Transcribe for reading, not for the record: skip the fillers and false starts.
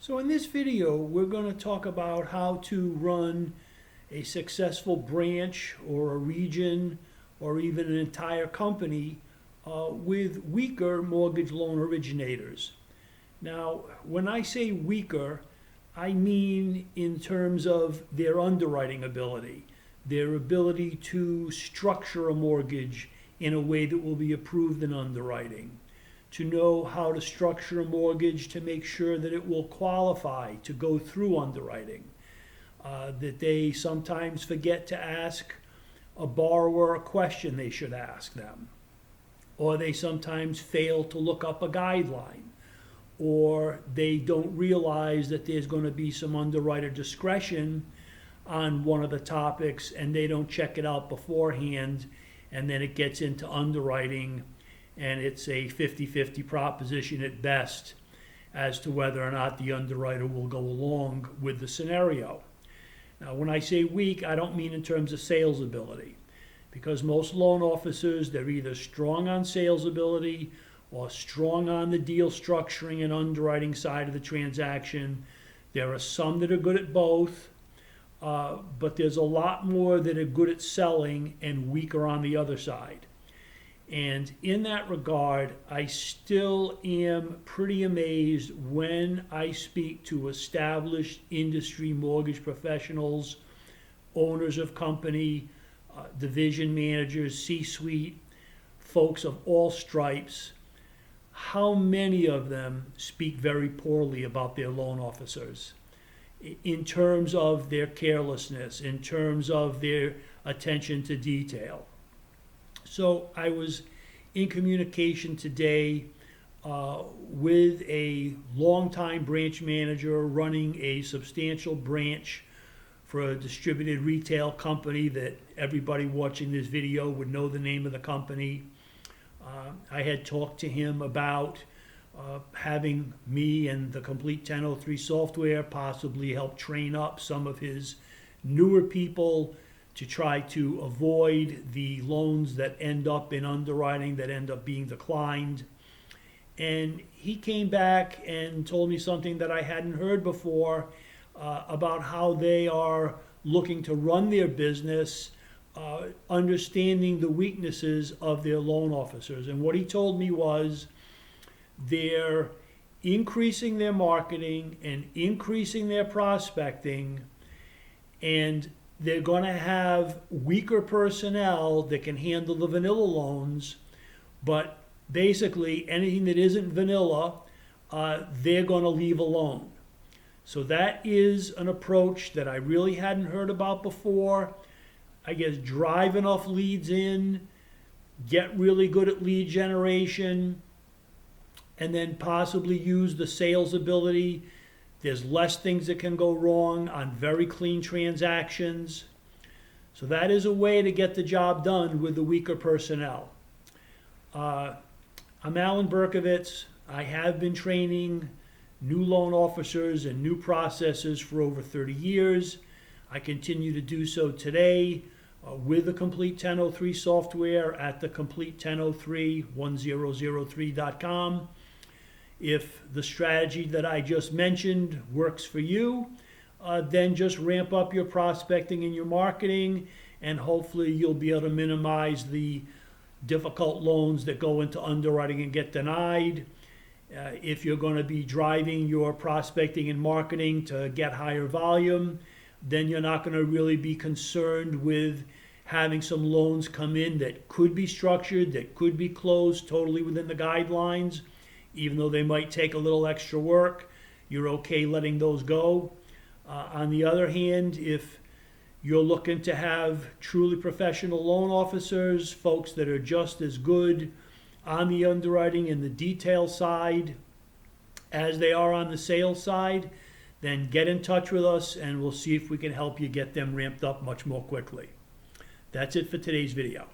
So in this video, we're going to talk about how to run a successful branch or a region or even an entire company with weaker mortgage loan originators. Now, when I say weaker, I mean in terms of their underwriting ability, their ability to structure a mortgage in a way that will be approved in underwriting, to know how to structure a mortgage to make sure that it will qualify to go through underwriting, that they sometimes forget to ask a borrower a question they should ask them, or they sometimes fail to look up a guideline, or they don't realize that there's going to be some underwriter discretion on one of the topics and they don't check it out beforehand, and then it gets into underwriting and it's a 50-50 proposition at best as to whether or not the underwriter will go along with the scenario. Now, when I say weak, I don't mean in terms of sales ability, because most loan officers, they're either strong on sales ability or strong on the deal structuring and underwriting side of the transaction. There are some that are good at both, but there's a lot more that are good at selling and weaker on the other side. And in that regard, I still am pretty amazed when I speak to established industry mortgage professionals, owners of company, division managers, C-suite, folks of all stripes, how many of them speak very poorly about their loan officers in terms of their carelessness, in terms of their attention to detail. So I was in communication today with a longtime branch manager running a substantial branch for a distributed retail company that everybody watching this video would know the name of the company. I had talked to him about having me and the Complete 1003 software possibly help train up some of his newer people to try to avoid the loans that end up in underwriting, that end up being declined. And he came back and told me something that I hadn't heard before about how they are looking to run their business, understanding the weaknesses of their loan officers. And what he told me was they're increasing their marketing and increasing their prospecting, and they're going to have weaker personnel that can handle the vanilla loans, but basically anything that isn't vanilla, they're going to leave alone. So that is an approach that I really hadn't heard about before. I guess drive enough leads in, get really good at lead generation, and then possibly use the sales ability. There's less things that can go wrong on very clean transactions. So that is a way to get the job done with the weaker personnel. I'm Alan Berkovitz. I have been training new loan officers and new processes for over 30 years. I continue to do so today with the Complete 1003 software at the Complete10031003.com. If the strategy that I just mentioned works for you, then just ramp up your prospecting and your marketing, and hopefully you'll be able to minimize the difficult loans that go into underwriting and get denied. If you're going to be driving your prospecting and marketing to get higher volume, then you're not going to really be concerned with having some loans come in that could be structured, that could be closed totally within the guidelines. Even though they might take a little extra work, you're okay letting those go. On the other hand, if you're looking to have truly professional loan officers, folks that are just as good on the underwriting and the detail side as they are on the sales side, then get in touch with us and we'll see if we can help you get them ramped up much more quickly. That's it for today's video.